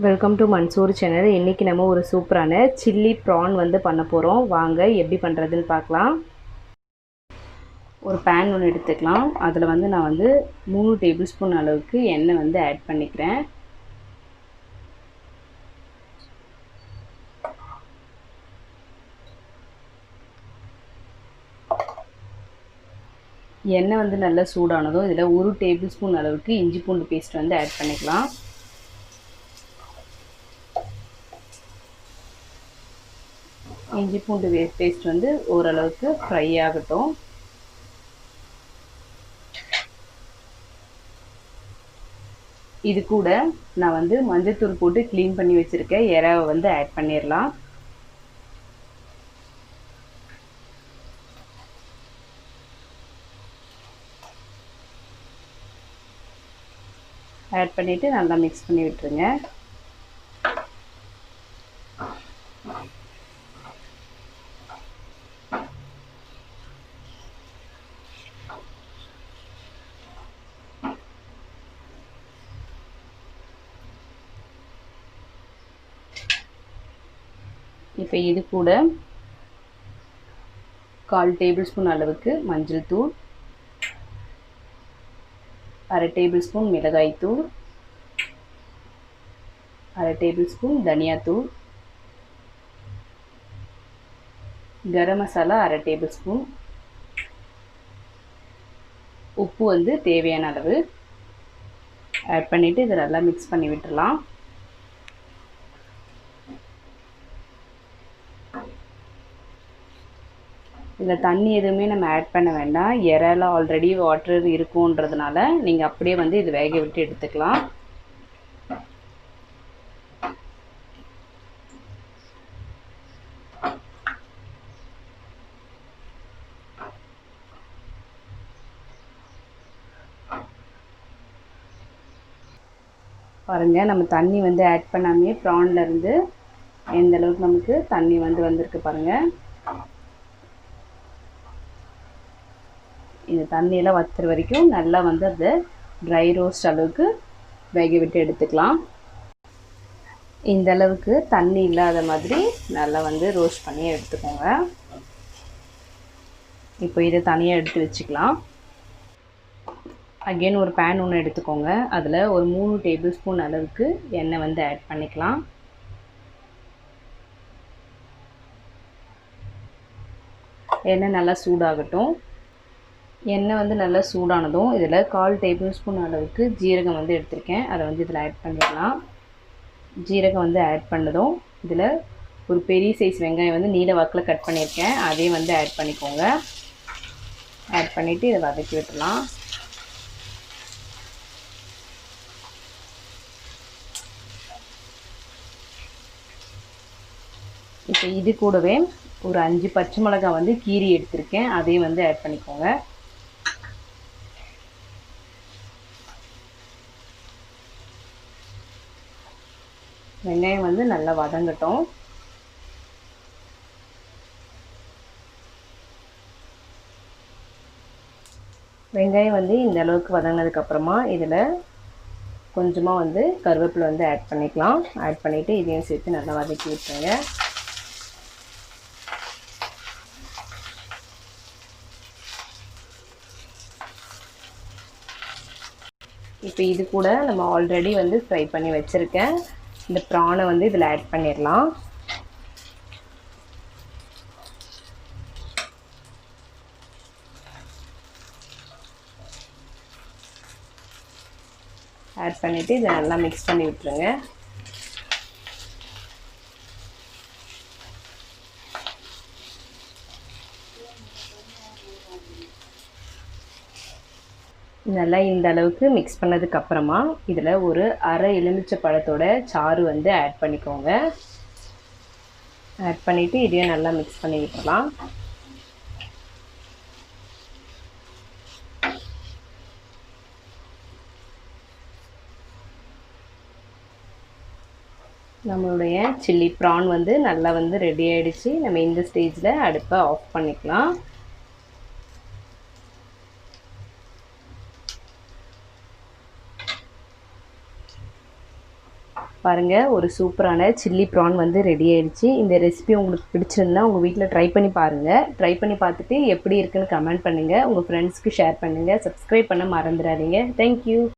Welcome to Mansoor channel. இன்றைக்கி நம்ம ஒரு சூப்பரான சில்லி ப்ரான் வந்து பண்ண போகிறோம். வாங்க எப்படி பண்ணுறதுன்னு பார்க்கலாம். ஒரு பேன் ஒன்று எடுத்துக்கலாம். அதில் வந்து நான் வந்து 3 டேபிள் ஸ்பூன் அளவுக்கு எண்ணெய் வந்து ஆட் பண்ணிக்கிறேன். எண்ணெய் வந்து நல்லா சூடானதும் இதில் 1 டேபிள் ஸ்பூன் அளவுக்கு இஞ்சி பூண்டு பேஸ்ட் வந்து ஆட் பண்ணிக்கலாம். இஞ்சி பூண்டு பேஸ்ட் வந்து ஓரளவுக்கு ஃப்ரை ஆகட்டும். இது கூட நான் வந்து மஞ்சள்தூள் போட்டு க்ளீன் பண்ணி வச்சுருக்கேன் இறாவை வந்து ஆட் பண்ணிடலாம். ஆட் பண்ணிவிட்டு நல்லா மிக்ஸ் பண்ணி விட்டுருங்க. இப்போ இது கூட 1/4 டேபிள் ஸ்பூன் அளவுக்கு மஞ்சள் தூள், 1/2 டேபிள் ஸ்பூன் மிளகாய் தூள், 1/2 டேபிள் ஸ்பூன் தனியாத்தூள், கரம் மசாலா 1/2 டேபிள் ஸ்பூன், உப்பு வந்து தேவையான அளவு ஆட் பண்ணிவிட்டு இதை நல்லா மிக்ஸ் பண்ணி விட்டுடலாம். இதில் தண்ணி எதுவுமே நம்ம ஆட் பண்ண வேண்டாம். இறால ஆல்ரெடி வாட்டர் இருக்குன்றதுனால நீங்கள் அப்படியே வந்து இது வேக விட்டு எடுத்துக்கலாம். பாருங்கள், நம்ம தண்ணி வந்து ஆட் பண்ணாமே ப்ரான்லேருந்து எந்த அளவுக்கு நமக்கு தண்ணி வந்து வந்திருக்கு பாருங்கள். இந்த தண்ணியெல்லாம் வற்றுற வரைக்கும் நல்லா வந்து அதை ட்ரை ரோஸ்ட் அளவுக்கு வேக விட்டு எடுத்துக்கலாம். இந்த அளவுக்கு தண்ணி இல்லாத மாதிரி நல்லா வந்து ரோஸ்ட் பண்ணி எடுத்துக்கோங்க. இப்போ இதை தனியாக எடுத்து வச்சுக்கலாம். அகெயின் ஒரு பேன் ஒன்று எடுத்துக்கோங்க. அதில் ஒரு 3 டேபிள் ஸ்பூன் அளவுக்கு எண்ணெய் வந்து ஆட் பண்ணிக்கலாம். எண்ணெய் நல்லா சூடாகட்டும். எண்ணெய் வந்து நல்லா சூடானதும் இதில் 1/4 டேபிள் ஸ்பூன் அளவுக்கு ஜீரகம் வந்து எடுத்திருக்கேன். அதை வந்து இதில் ஆட் பண்ணிடலாம். ஜீரகம் வந்து ஆட் பண்ணதும் இதில் ஒரு பெரிய சைஸ் வெங்காயம் வந்து நீல வாக்கில் கட் பண்ணியிருக்கேன். அதையும் வந்து ஆட் பண்ணிக்கோங்க. ஆட் பண்ணிவிட்டு இதை வதக்கி விட்டுடலாம். இப்போ இது கூடவே ஒரு 5 பச்சை மிளகாய் வந்து கீரி எடுத்திருக்கேன். அதையும் வந்து ஆட் பண்ணிக்கோங்க. வெங்காயம் வந்து நல்லா வதங்கட்டும். வெங்காயம் வந்து இந்த அளவுக்கு வதங்கினதுக்கப்புறமா இதில் கொஞ்சமாக வந்து கருவேப்பிலை வந்து ஆட் பண்ணிக்கலாம். ஆட் பண்ணிவிட்டு இதையும் சேர்த்து நல்லா வதக்கி விட்டுருங்க. இப்போ இது கூட நம்ம ஆல்ரெடி வந்து ஃப்ரை பண்ணி வச்சுருக்கேன் இந்த ப்ரானை வந்து இதில் ஆட் பண்ணிடலாம். ஆட் பண்ணிவிட்டு இதை நல்லா மிக்ஸ் பண்ணி விட்டுருங்க. நல்லா இந்த அளவுக்கு மிக்ஸ் பண்ணதுக்கப்புறமா இதில் ஒரு அரை எலுமிச்சை பழத்தோட சாறு வந்து ஆட் பண்ணிக்கோங்க. ஆட் பண்ணிவிட்டு இதையும் நல்லா மிக்ஸ் பண்ணி விட்டுடலாம். நம்மளுடைய சில்லி ப்ரான் வந்து நல்லா வந்து ரெடி ஆகிடுச்சு. நம்ம இந்த ஸ்டேஜில் அடுப்பை ஆஃப் பண்ணிக்கலாம். பாருங்கள், ஒரு சூப்பரான சில்லி ப்ரான் வந்து ரெடி ஆயிடுச்சு. இந்த ரெசிபி உங்களுக்கு பிடிச்சிருந்தா உங்கள் வீட்டில் ட்ரை பண்ணி பாருங்கள். ட்ரை பண்ணி பார்த்துட்டு எப்படி இருக்குன்னு கமெண்ட் பண்ணுங்கள். உங்கள் ஃப்ரெண்ட்ஸ்க்கு ஷேர் பண்ணுங்கள். சப்ஸ்கிரைப் பண்ண மறந்துடாதீங்க. தேங்க்யூ.